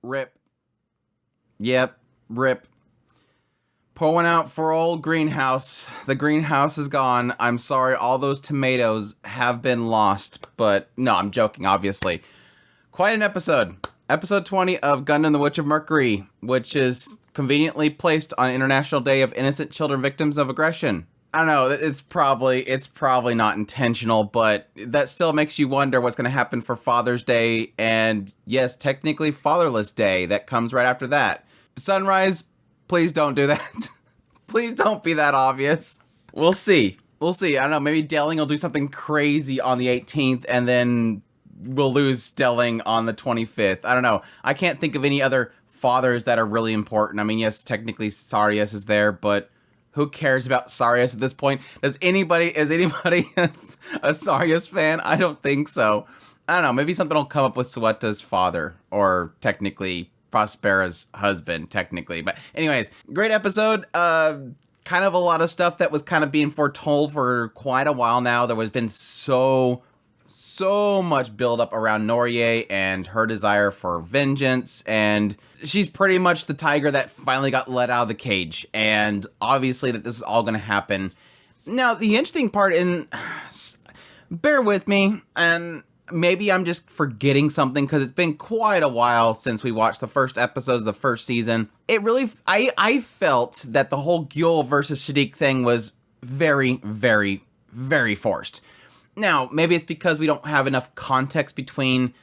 Rip. Yep, rip. Pour one out for old greenhouse. The greenhouse is gone. I'm sorry, all those tomatoes have been lost. But no, I'm joking, obviously. Quite an episode. Episode 20 of Gundam the Witch of Mercury, which is conveniently placed on International Day of Innocent Children Victims of Aggression. I don't know, it's probably not intentional, but that still makes you wonder what's going to happen for Father's Day, and yes, technically Fatherless Day, that comes right after that. Sunrise, please don't do that. Please don't be that obvious. We'll see. I don't know, maybe Delling will do something crazy on the 18th, and then we'll lose Delling on the 25th. I don't know. I can't think of any other fathers that are really important. I mean, yes, technically Sarius is there, but who cares about Sarius at this point? Is anybody a Sarius fan? I don't think so. I don't know. Maybe something will come up with Sueta's father, or technically Prospera's husband, technically. But anyways, great episode. Kind of a lot of stuff that was kind of being foretold for quite a while now. There has been so much buildup around Norie and her desire for vengeance, and she's pretty much the tiger that finally got let out of the cage, and obviously that this is all going to happen. Now, the interesting part, bear with me, and maybe I'm just forgetting something because it's been quite a while since we watched the first episodes of the first season. It really, I felt that the whole Gyul versus Shadiq thing was very, very, very forced. Now, maybe it's because we don't have enough context between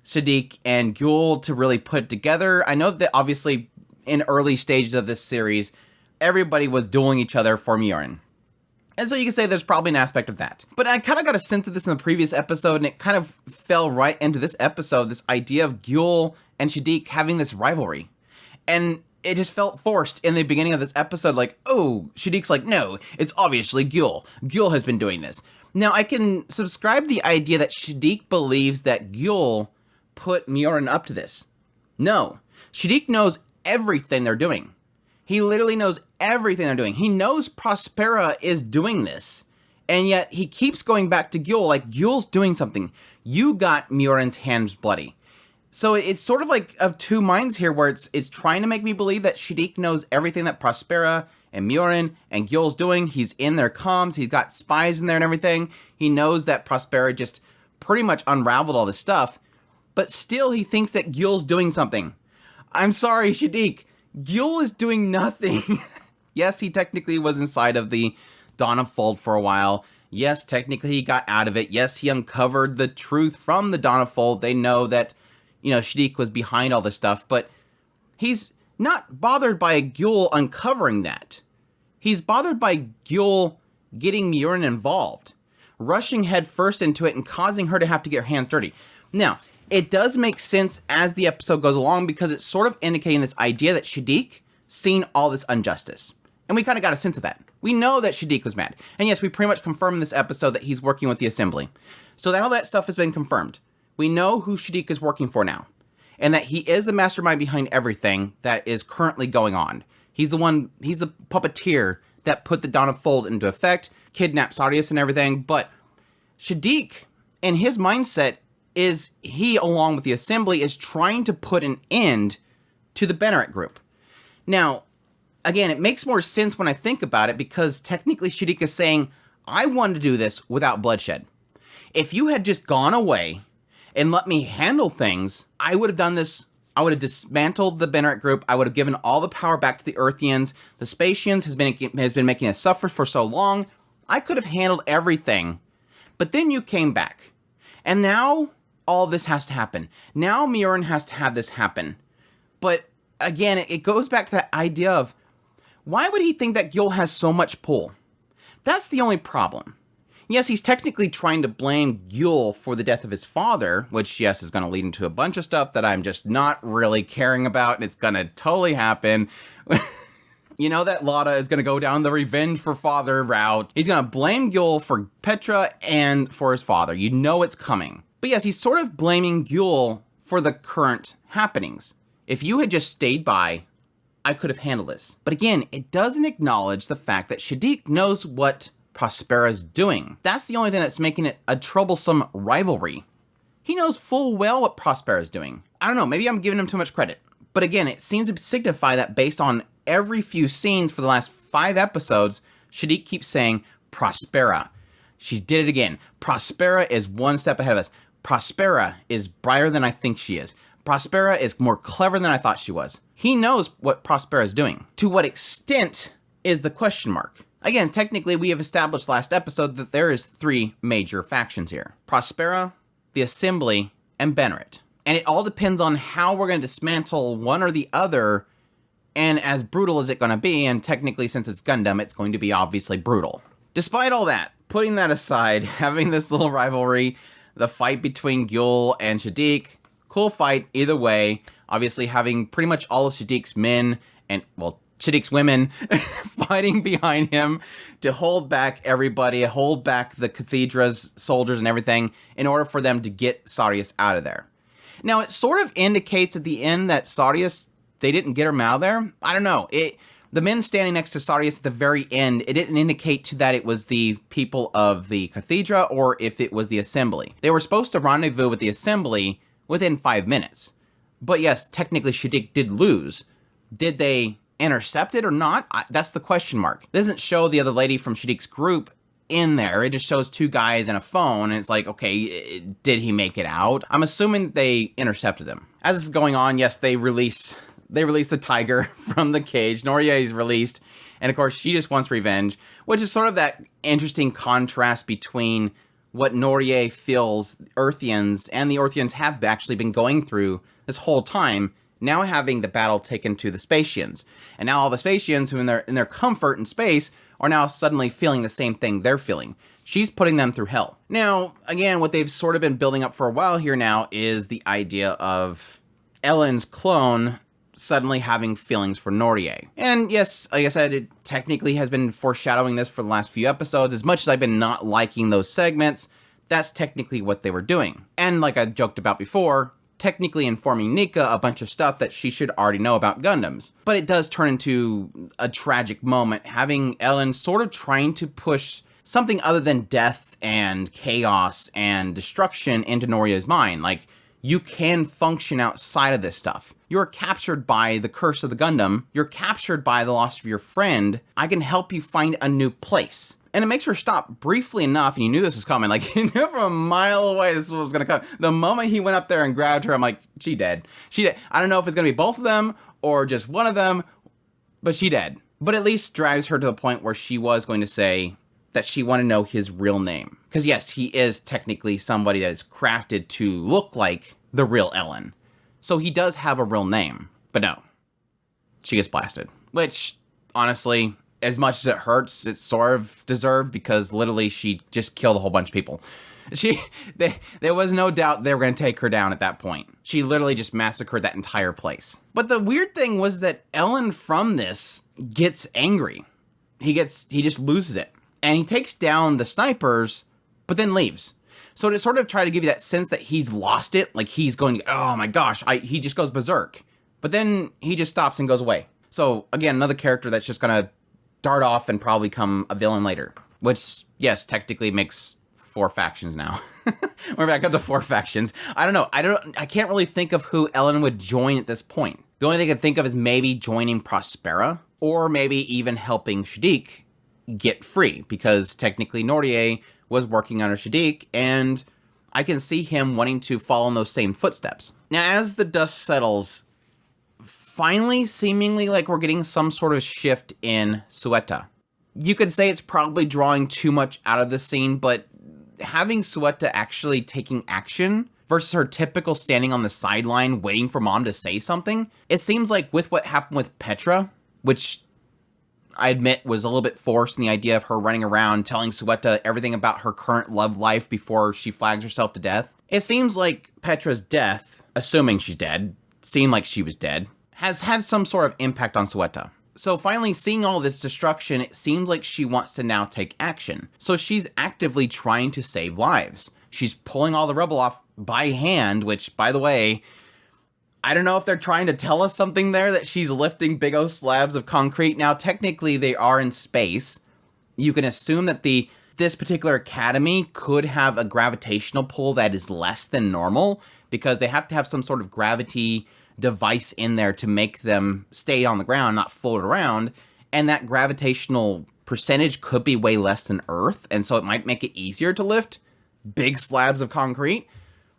Shadiq and Gyul to really put it together. I know that obviously in early stages of this series, everybody was dueling each other for Mjorin. And so you can say there's probably an aspect of that. But I kind of got a sense of this in the previous episode, and it kind of fell right into this episode, this idea of Gyul and Shadiq having this rivalry. And it just felt forced in the beginning of this episode, like, oh, Shadiq's like, no, it's obviously Gyul. Gyul has been doing this. Now, I can subscribe the idea that Shadiq believes that Gyul put Mjorin up to this. No. Shadiq knows everything they're doing. He literally knows everything they're doing. He knows Prospera is doing this. And yet, he keeps going back to Gyul, like, Gyul's doing something. You got Mjorin's hands bloody. So it's sort of like of two minds here, where it's trying to make me believe that Shadiq knows everything that Prospera and Mjorin and Gyul's doing. He's in their comms, he's got spies in there and everything. He knows that Prospera just pretty much unraveled all this stuff, but still he thinks that Gyul's doing something. I'm sorry, Shadiq. Gyul is doing nothing. Yes, he technically was inside of the Dawn of Fold for a while. Yes, technically he got out of it. Yes, he uncovered the truth from the Dawn of Fold. They know that, Shadiq was behind all this stuff, but he's not bothered by Gyul uncovering that. He's bothered by Gyul getting Mjorin involved, rushing headfirst into it and causing her to have to get her hands dirty. Now, it does make sense as the episode goes along, because it's sort of indicating this idea that Shadiq seen all this injustice. And we kind of got a sense of that. We know that Shadiq was mad. And yes, we pretty much confirmed in this episode that he's working with the Assembly. So that all that stuff has been confirmed. We know who Shadiq is working for now, and that he is the mastermind behind everything that is currently going on. He's the puppeteer that put the Dawn of Fold into effect, kidnapped Sarius and everything, but Shadiq, in his mindset, is he, along with the Assembly, is trying to put an end to the Benneret group. Now, again, it makes more sense when I think about it, because technically Shadiq is saying, I wanted to do this without bloodshed. If you had just gone away and let me handle things, I would have done this. I would have dismantled the Benneret group. I would have given all the power back to the Earthians. The Spatians has been making us suffer for so long. I could have handled everything. But then you came back. And now all this has to happen. Now Mjorin has to have this happen. But again, it goes back to that idea of, why would he think that Gyul has so much pull? That's the only problem. Yes, he's technically trying to blame Gyul for the death of his father, which, yes, is going to lead into a bunch of stuff that I'm just not really caring about, and it's going to totally happen. You know that Lada is going to go down the revenge for father route. He's going to blame Gyul for Petra and for his father. You know it's coming. But yes, he's sort of blaming Gyul for the current happenings. If you had just stayed by, I could have handled this. But again, it doesn't acknowledge the fact that Shadiq knows what Prospera's doing. That's the only thing that's making it a troublesome rivalry. He knows full well what Prospera's doing. I don't know, maybe I'm giving him too much credit, But again, it seems to signify that based on every few scenes for the last 5 episodes, Shadiq keeps saying Prospera. She did it again. Prospera is one step ahead of us. Prospera is brighter than I think she is. Prospera is more clever than I thought she was. He knows what Prospera is doing. To what extent is the question mark? Again, technically, we have established last episode that there is 3 major factions here. Prospera, the Assembly, and Benerit. And it all depends on how we're going to dismantle one or the other, and as brutal as it's going to be, and technically since it's Gundam, it's going to be obviously brutal. Despite all that, putting that aside, having this little rivalry, the fight between Gyul and Shadiq, cool fight either way. Obviously having pretty much all of Shadiq's men and, well, Shadiq's women fighting behind him to hold back everybody, hold back the Cathedra's soldiers and everything in order for them to get Sarius out of there. Now, it sort of indicates at the end that Sarius, they didn't get him out of there. I don't know. The men standing next to Sarius at the very end, it didn't indicate to that it was the people of the Cathedra or if it was the Assembly. They were supposed to rendezvous with the Assembly within 5 minutes. But yes, technically Shadiq did lose. Did they intercept it or not? That's the question mark. It doesn't show the other lady from Shadiq's group in there. It just shows 2 guys and a phone, and it's like, okay, did he make it out? I'm assuming they intercepted him. As this is going on, yes, they release the tiger from the cage. Noria is released, and of course, she just wants revenge, which is sort of that interesting contrast between what Noria feels Earthians and the Earthians have actually been going through this whole time, now having the battle taken to the Spatians. And now all the Spatians who in their comfort in space are now suddenly feeling the same thing they're feeling. She's putting them through hell. Now, again, what they've sort of been building up for a while here now is the idea of Ellen's clone suddenly having feelings for Noria. And yes, like I said, it technically has been foreshadowing this for the last few episodes. As much as I've been not liking those segments, that's technically what they were doing. And like I joked about before, technically informing Nika a bunch of stuff that she should already know about Gundams. But it does turn into a tragic moment, having Ellen sort of trying to push something other than death and chaos and destruction into Noria's mind. Like, you can function outside of this stuff. You're captured by the curse of the Gundam. You're captured by the loss of your friend. I can help you find a new place. And it makes her stop briefly enough, and you knew this was coming. Like, you knew from a mile away this was going to come. The moment he went up there and grabbed her, I'm like, she dead. She dead. I don't know if it's going to be both of them or just one of them, but she dead. But at least drives her to the point where she was going to say that she wanted to know his real name. Because yes, he is technically somebody that is crafted to look like the real Ellen. So he does have a real name. But no, she gets blasted. Which, honestly, as much as it hurts, it's sort of deserved because literally she just killed a whole bunch of people. There was no doubt they were going to take her down at that point. She literally just massacred that entire place. But the weird thing was that Ellen from this gets angry. He just loses it. And he takes down the snipers, but then leaves. So to sort of try to give you that sense that he's lost it, like he's going, oh my gosh, he just goes berserk. But then he just stops and goes away. So again, another character that's just going to dart off and probably become a villain later. Which, yes, technically makes 4 factions now. We're back up to 4 factions. I don't know. I can't really think of who Ellen would join at this point. The only thing I can think of is maybe joining Prospera, or maybe even helping Shadiq get free, because technically Noria was working under Shadiq, and I can see him wanting to follow in those same footsteps. Now, as the dust settles, finally, seemingly like we're getting some sort of shift in Sueta. You could say it's probably drawing too much out of the scene, but having Sueta actually taking action versus her typical standing on the sideline waiting for mom to say something, it seems like with what happened with Petra, which I admit was a little bit forced in the idea of her running around telling Sueta everything about her current love life before she flags herself to death. It seems like Petra's death, assuming she's dead, seemed like she was dead, has had some sort of impact on Sueta. So finally seeing all this destruction, it seems like she wants to now take action. So she's actively trying to save lives. She's pulling all the rubble off by hand, which, by the way, I don't know if they're trying to tell us something there, that she's lifting big old slabs of concrete. Now, technically, they are in space. You can assume that this particular academy could have a gravitational pull that is less than normal, because they have to have some sort of gravity device in there to make them stay on the ground, not float around. And that gravitational percentage could be way less than Earth. And so it might make it easier to lift big slabs of concrete.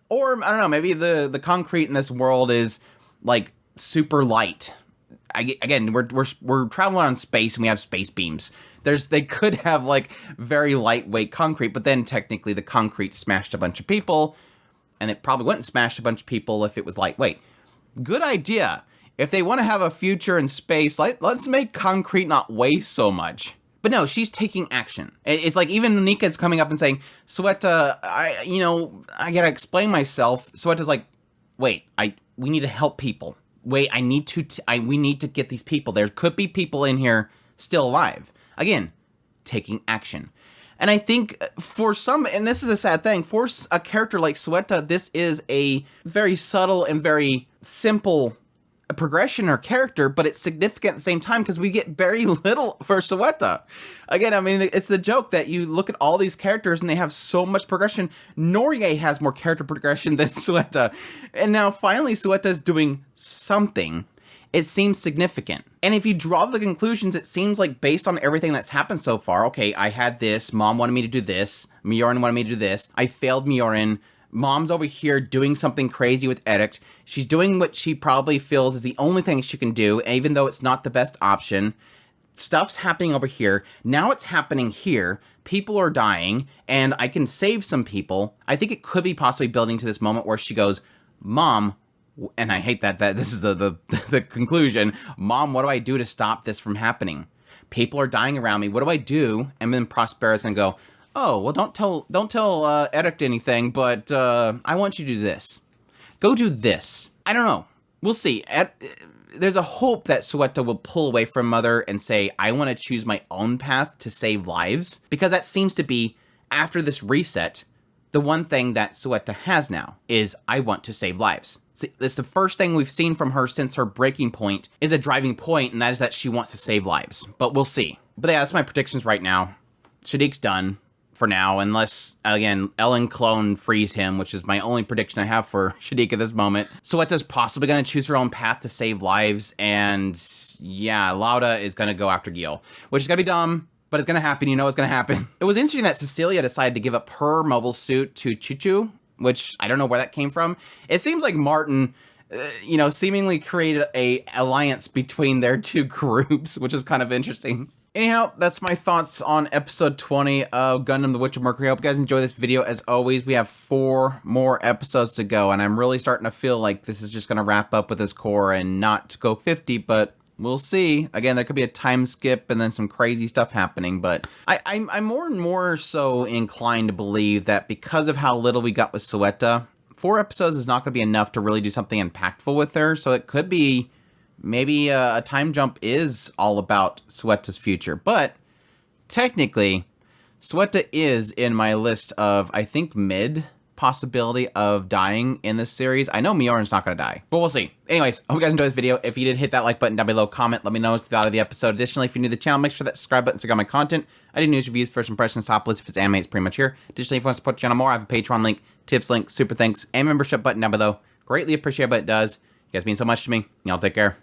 Or, I don't know, maybe the concrete in this world is like super light. Again, we're traveling on space and we have space beams. They could have like very lightweight concrete, but then technically the concrete smashed a bunch of people, and it probably wouldn't smash a bunch of people if it was lightweight. Good idea. If they want to have a future in space, let's make concrete not weigh so much. But no, she's taking action. It's like even Nika's coming up and saying, Suetta, I gotta explain myself. Suetta's like, wait, we need to help people. Wait, we need to get these people. There could be people in here still alive. Again, taking action. And I think for some, and this is a sad thing, for a character like Suetta, this is a very subtle and very simple progression in her character, but it's significant at the same time because we get very little for Suetta. Again, I mean, it's the joke that you look at all these characters and they have so much progression. Norie has more character progression than Suetta. And now finally Suetta's doing something. It seems significant. And if you draw the conclusions, it seems like based on everything that's happened so far, okay, I had this, Mom wanted me to do this, Miorin wanted me to do this, I failed Miorin, Mom's over here doing something crazy with Edict. She's doing what she probably feels is the only thing she can do, even though it's not the best option. Stuff's happening over here. Now it's happening here. People are dying, and I can save some people. I think it could be possibly building to this moment where she goes, Mom, and I hate that this is the conclusion. Mom, what do I do to stop this from happening? People are dying around me. What do I do? And then Prospera's gonna go, oh, well, don't tell Edict anything, but I want you to do this. Go do this. I don't know. We'll see. There's a hope that Suetta will pull away from Mother and say, I want to choose my own path to save lives, because that seems to be, after this reset, the one thing that Suetta has now is, I want to save lives. See, this is the first thing we've seen from her since her breaking point is a driving point, and that is that she wants to save lives. But we'll see. But yeah, that's my predictions right now. Shadik's done for now, unless, again, Ellen Clone frees him, which is my only prediction I have for Shadik at this moment. Suetta's possibly going to choose her own path to save lives, and yeah, Lauda is going to go after Gil, which is going to be dumb, but it's going to happen. You know it's going to happen. It was interesting that Cecilia decided to give up her mobile suit to Chuchu, which I don't know where that came from. It seems like Martin, seemingly created a alliance between their two groups, which is kind of interesting. Anyhow, that's my thoughts on episode 20 of Gundam The Witch of Mercury. I hope you guys enjoy this video. As always, we have 4 more episodes to go, and I'm really starting to feel like this is just going to wrap up with this core and not go 50, but we'll see. Again, there could be a time skip and then some crazy stuff happening, but I'm more and more so inclined to believe that because of how little we got with Suetta, 4 episodes is not going to be enough to really do something impactful with her, so it could be maybe a time jump is all about Suetta's future. But technically, Suetta is in my list of, I think, mid possibility of dying in this series. I know Miorin's not going to die, but we'll see. Anyways, I hope you guys enjoyed this video. If you did, hit that like button down below, comment, let me know what you thought of the episode. Additionally, if you're new to the channel, make sure that subscribe button so you got my content. I do news, reviews, first impressions, top list. If it's anime, it's pretty much here. Additionally, if you want to support the channel more, I have a Patreon link, tips link, super thanks, and membership button down below. Greatly appreciate what it does. You guys mean so much to me. Y'all take care.